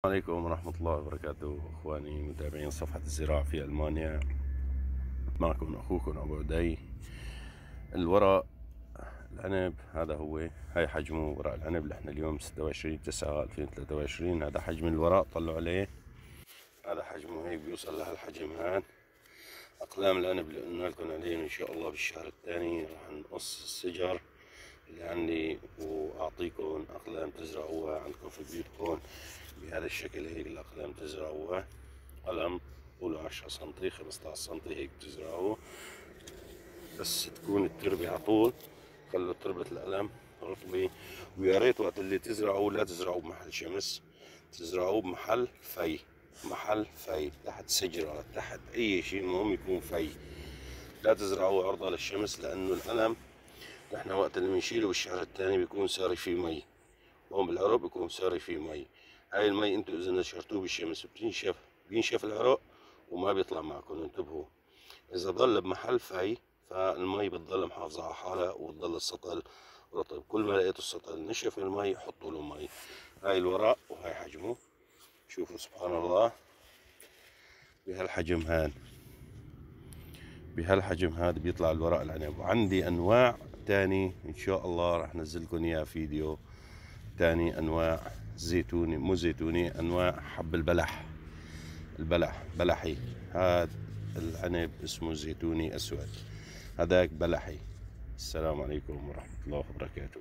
عليكم ورحمة الله وبركاته. إخواني متابعين صفحة الزراعة في ألمانيا، معكم أخوكم أبو عدي. الورق العنب هذا هو، هاي حجمه ورق العنب اللي احنا اليوم 26/9/2023. هذا حجم الورق، طلعوا عليه، هذا حجمه هيك بيوصل لهالحجم. هان أقلام العنب اللي قلنا لكم عليه، إن شاء الله بالشهر الثاني راح نقص السجر اللي عندي وأعطيكم أقلام تزرعوها عندكم في بيوتكم بهذا الشكل. هيك الأقلام تزرعوها، قلم طوله 10 سنتي 15 سنتي هيك بتزرعوه، بس تكون التربة على طول، خلوا تربة القلم رطبة. ويا ريت وقت اللي تزرعوه لا تزرعوه بمحل شمس، تزرعوه بمحل في، محل في تحت شجرة، تحت أي شيء، المهم يكون في. لا تزرعوه عرضة للشمس، لأنه القلم نحن وقت اللي بنشيله بالشهر الثاني بيكون ساري فيه مي، هون بالعرق بيكون ساري فيه مي. هاي المي انتو اذا نشرتوه بالشمس بينشف العرق وما بيطلع معكم، انتبهوا. اذا ضل بمحل في فالمي بتضل محافظة على حالها وبتضل السطل رطب. كل ما لقيتوا السطل نشف المي حطوا له مي. هاي الورق وهاي حجمه، شوفوا سبحان الله بهالحجم هان، بهالحجم هذا بيطلع الورق العنب. وعندي انواع تاني ان شاء الله راح انزلكم اياه فيديو تاني، انواع زيتوني، مو زيتوني، انواع حب البلح، البلح بلحي. هذا العنب اسمه زيتوني اسود، هذاك بلحي. السلام عليكم ورحمة الله وبركاته.